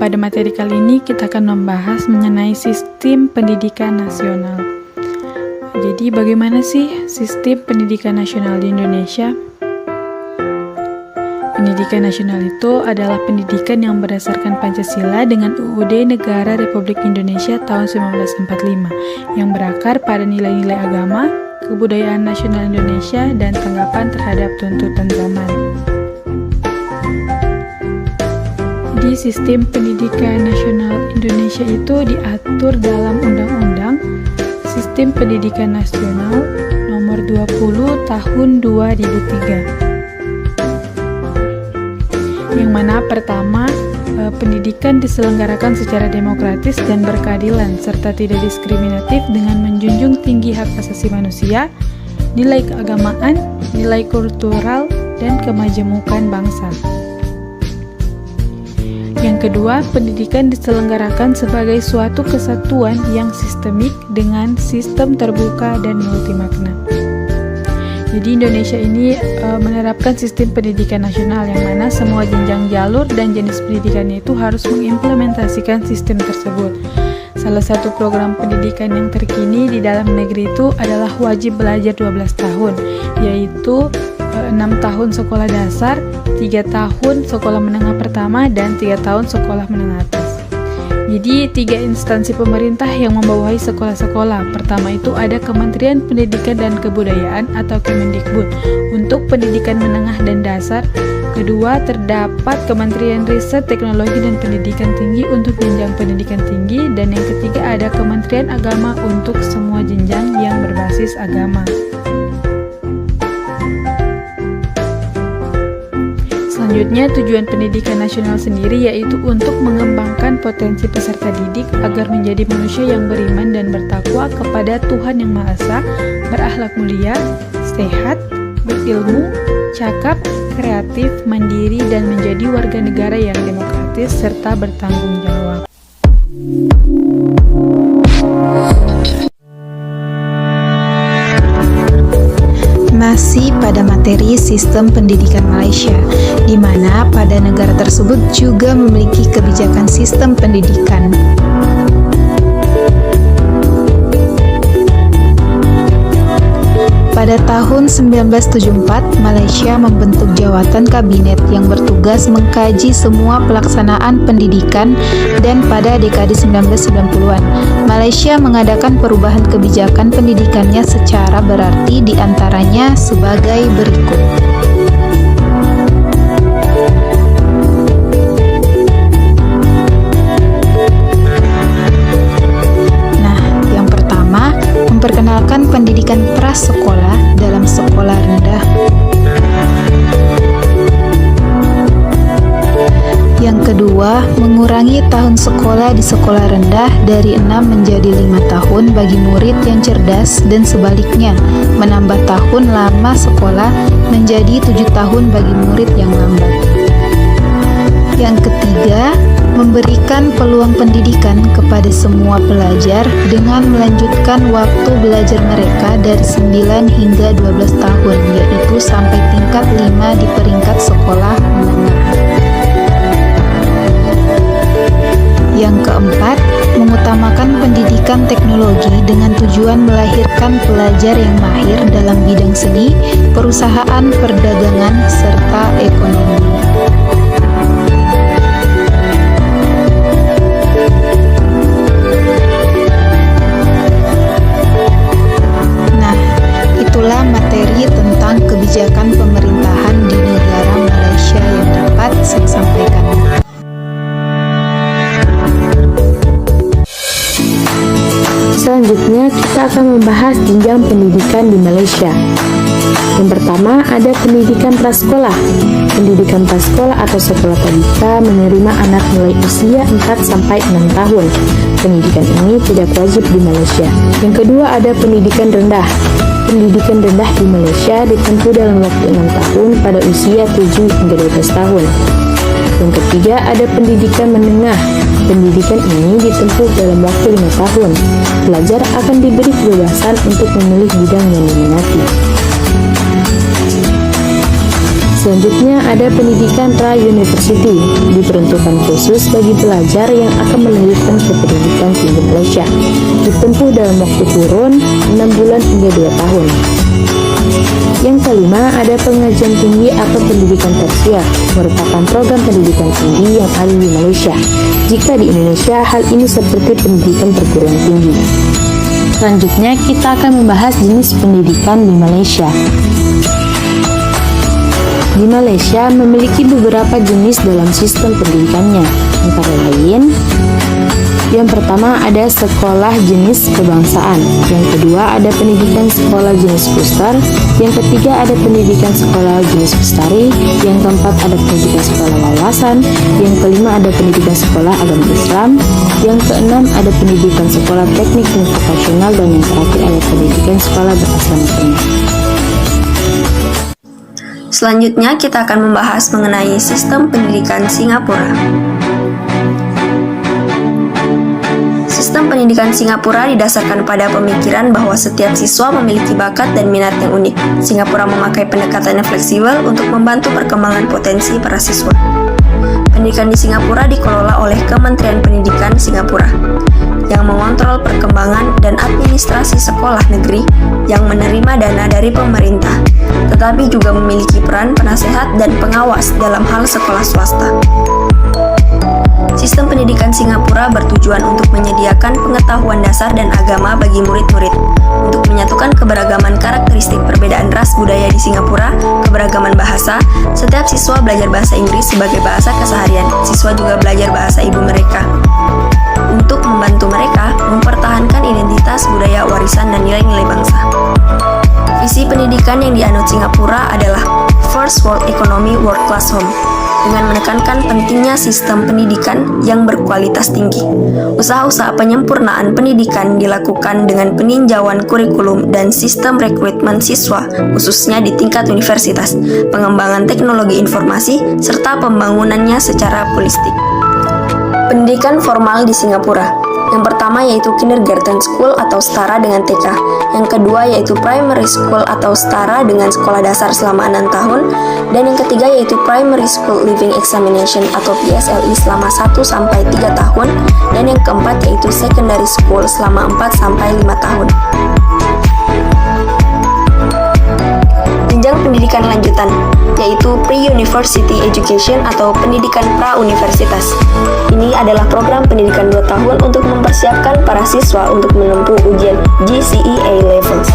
pada materi kali ini kita akan membahas mengenai sistem pendidikan nasional. Jadi bagaimana sih sistem pendidikan nasional di Indonesia? Pendidikan nasional itu adalah pendidikan yang berdasarkan Pancasila dengan UUD Negara Republik Indonesia tahun 1945 yang berakar pada nilai-nilai agama, kebudayaan nasional Indonesia, dan tanggapan terhadap tuntutan zaman. Di sistem pendidikan nasional Indonesia itu diatur dalam Undang-Undang Sistem Pendidikan Nasional Nomor 20 Tahun 2003. Yang mana pertama, pendidikan diselenggarakan secara demokratis dan berkeadilan serta tidak diskriminatif dengan menjunjung tinggi hak asasi manusia, nilai keagamaan, nilai kultural, dan kemajemukan bangsa. Yang kedua, pendidikan diselenggarakan sebagai suatu kesatuan yang sistemik dengan sistem terbuka dan multimakna. Jadi Indonesia ini menerapkan sistem pendidikan nasional yang mana semua jenjang jalur dan jenis pendidikannya itu harus mengimplementasikan sistem tersebut. Salah satu program pendidikan yang terkini di dalam negeri itu adalah wajib belajar 12 tahun, yaitu 6 tahun sekolah dasar, 3 tahun sekolah menengah pertama, dan 3 tahun sekolah menengah atas. Jadi 3 instansi pemerintah yang membawahi sekolah-sekolah. Pertama itu ada Kementerian Pendidikan dan Kebudayaan atau Kemendikbud untuk pendidikan menengah dan dasar. Kedua, terdapat Kementerian Riset, Teknologi, dan Pendidikan Tinggi untuk jenjang pendidikan tinggi. Dan yang ketiga ada Kementerian Agama untuk semua jenjang yang berbasis agama. Selanjutnya, tujuan pendidikan nasional sendiri yaitu untuk mengembangkan potensi peserta didik agar menjadi manusia yang beriman dan bertakwa kepada Tuhan Yang Maha Esa, berakhlak mulia, sehat, berilmu, cakap, kreatif, mandiri, dan menjadi warga negara yang demokratis serta bertanggung jawab. Masih pada materi sistem pendidikan Malaysia, di mana pada negara tersebut juga memiliki kebijakan sistem pendidikan. Pada tahun 1974, Malaysia membentuk jawatan kabinet yang bertugas mengkaji semua pelaksanaan pendidikan, dan pada dekade 1990-an, Malaysia mengadakan perubahan kebijakan pendidikannya secara berarti, diantaranya sebagai berikut. Memperkenalkan pendidikan prasekolah dalam sekolah rendah. Yang kedua, mengurangi tahun sekolah di sekolah rendah dari 6 menjadi 5 tahun bagi murid yang cerdas, dan sebaliknya, menambah tahun lama sekolah menjadi 7 tahun bagi murid yang lambat. Yang ketiga, memberikan peluang pendidikan kepada semua pelajar dengan melanjutkan waktu belajar mereka dari 9 hingga 12 tahun, yaitu sampai tingkat 5 di peringkat sekolah menengah. Yang keempat, mengutamakan pendidikan teknologi dengan tujuan melahirkan pelajar yang mahir dalam bidang seni, perusahaan, perdagangan, serta ekonomi. Materi tentang kebijakan pemerintahan di negara Malaysia yang dapat saya sampaikan. Selanjutnya kita akan membahas jenjang pendidikan di Malaysia. Yang pertama ada pendidikan prasekolah. Pendidikan prasekolah atau sekolah tadika menerima anak mulai usia 4-6 tahun. Pendidikan ini tidak wajib di Malaysia. Yang kedua ada pendidikan rendah. Pendidikan rendah di Malaysia ditempuh dalam waktu 6 tahun pada usia 7 hingga 12 tahun. Yang ketiga ada pendidikan menengah. Pendidikan ini ditempuh dalam waktu 5 tahun. Pelajar akan diberi kebebasan untuk memilih bidang yang diminati. Selanjutnya ada pendidikan pra-university, diperuntukkan khusus bagi pelajar yang akan melanjutkan ke pendidikan tinggi Malaysia, ditempuh dalam waktu kurun 6 bulan hingga 2 tahun. Yang kelima ada pengajian tinggi atau pendidikan tersier, merupakan program pendidikan tinggi yang ada di Malaysia. Jika di Indonesia, hal ini seperti pendidikan perguruan tinggi. Selanjutnya kita akan membahas jenis pendidikan di Malaysia. Di Malaysia memiliki beberapa jenis dalam sistem pendidikannya, antara lain yang pertama ada sekolah jenis kebangsaan, yang kedua ada pendidikan sekolah jenis booster, yang ketiga ada pendidikan sekolah jenis bestari, yang keempat ada pendidikan sekolah wawasan, yang kelima ada pendidikan sekolah agama Islam, yang keenam ada pendidikan sekolah teknik dan vokasional, dan yang terakhir ada pendidikan sekolah berasrama penuh. Selanjutnya kita akan membahas mengenai sistem pendidikan Singapura. Sistem pendidikan Singapura didasarkan pada pemikiran bahwa setiap siswa memiliki bakat dan minat yang unik. Singapura memakai pendekatan yang fleksibel untuk membantu perkembangan potensi para siswa. Pendidikan di Singapura dikelola oleh Kementerian Pendidikan Singapura, yang mengontrol perkembangan dan administrasi sekolah negeri yang menerima dana dari pemerintah, tetapi juga memiliki peran penasehat dan pengawas dalam hal sekolah swasta. Sistem pendidikan Singapura bertujuan untuk menyediakan pengetahuan dasar dan agama bagi murid-murid, untuk menyatukan keberagaman karakteristik perbedaan ras budaya di Singapura, keberagaman bahasa. Setiap siswa belajar bahasa Inggris sebagai bahasa keseharian. Siswa juga belajar bahasa ibu mereka, untuk membantu mereka mempertahankan identitas, budaya, warisan, dan nilai-nilai bangsa. Visi pendidikan yang dianut Singapura adalah First World Economy World Class Home, dengan menekankan pentingnya sistem pendidikan yang berkualitas tinggi. Usaha-usaha penyempurnaan pendidikan dilakukan dengan peninjauan kurikulum dan sistem rekrutmen siswa, khususnya di tingkat universitas, pengembangan teknologi informasi, serta pembangunannya secara holistik. Pendidikan formal di Singapura. Yang pertama yaitu kindergarten school atau setara dengan TK. Yang kedua yaitu primary school atau setara dengan sekolah dasar selama 6 tahun. Dan yang ketiga yaitu primary school living examination atau PSLE selama 1-3 tahun. Dan yang keempat yaitu secondary school selama 4-5 tahun. Jenjang pendidikan lanjutan, yaitu pre-university education atau pendidikan pra-universitas. Ini adalah program pendidikan 2 tahun untuk mempersiapkan para siswa untuk menempuh ujian GCE A-Levels.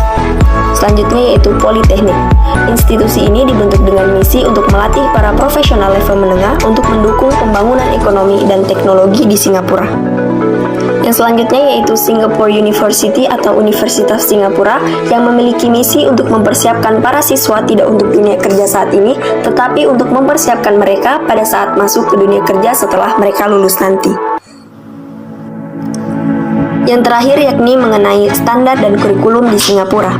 Selanjutnya yaitu politeknik. Institusi ini dibentuk dengan misi untuk melatih para profesional level menengah untuk mendukung pembangunan ekonomi dan teknologi di Singapura. Yang selanjutnya yaitu Singapore University atau Universitas Singapura, yang memiliki misi untuk mempersiapkan para siswa tidak untuk dunia kerja saat ini, tetapi untuk mempersiapkan mereka pada saat masuk ke dunia kerja setelah mereka lulus nanti. Yang terakhir yakni mengenai standar dan kurikulum di Singapura.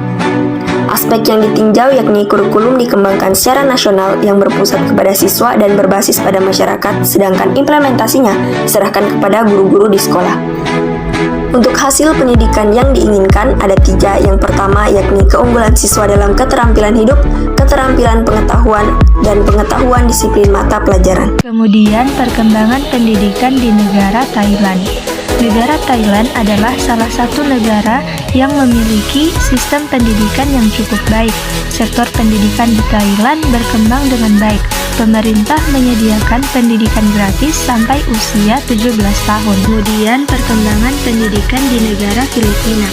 Aspek yang ditinjau yakni kurikulum dikembangkan secara nasional yang berpusat kepada siswa dan berbasis pada masyarakat, sedangkan implementasinya diserahkan kepada guru-guru di sekolah. Untuk hasil pendidikan yang diinginkan ada 3. Yang pertama yakni keunggulan siswa dalam keterampilan hidup, keterampilan pengetahuan, dan pengetahuan disiplin mata pelajaran. Kemudian perkembangan pendidikan di negara Thailand. Negara Thailand adalah salah satu negara yang memiliki sistem pendidikan yang cukup baik. Sektor pendidikan di Thailand berkembang dengan baik. Pemerintah menyediakan pendidikan gratis sampai usia 17 tahun. Kemudian perkembangan pendidikan di negara Filipina.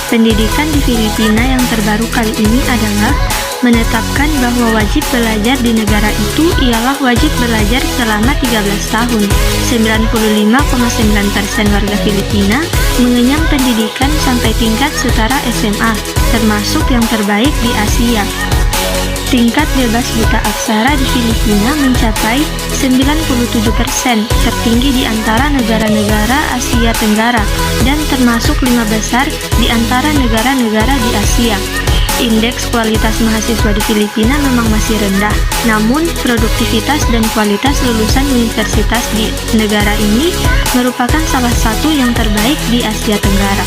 Pendidikan di Filipina yang terbaru kali ini adalah menetapkan bahwa wajib belajar di negara itu ialah wajib belajar selama 13 tahun. 95,9% warga Filipina mengenyam pendidikan sampai tingkat setara SMA, termasuk yang terbaik di Asia. Tingkat bebas buta aksara di Filipina mencapai 97%, tertinggi di antara negara-negara Asia Tenggara, dan termasuk 5 besar di antara negara-negara di Asia. Indeks kualitas mahasiswa di Filipina memang masih rendah, namun produktivitas dan kualitas lulusan universitas di negara ini merupakan salah satu yang terbaik di Asia Tenggara.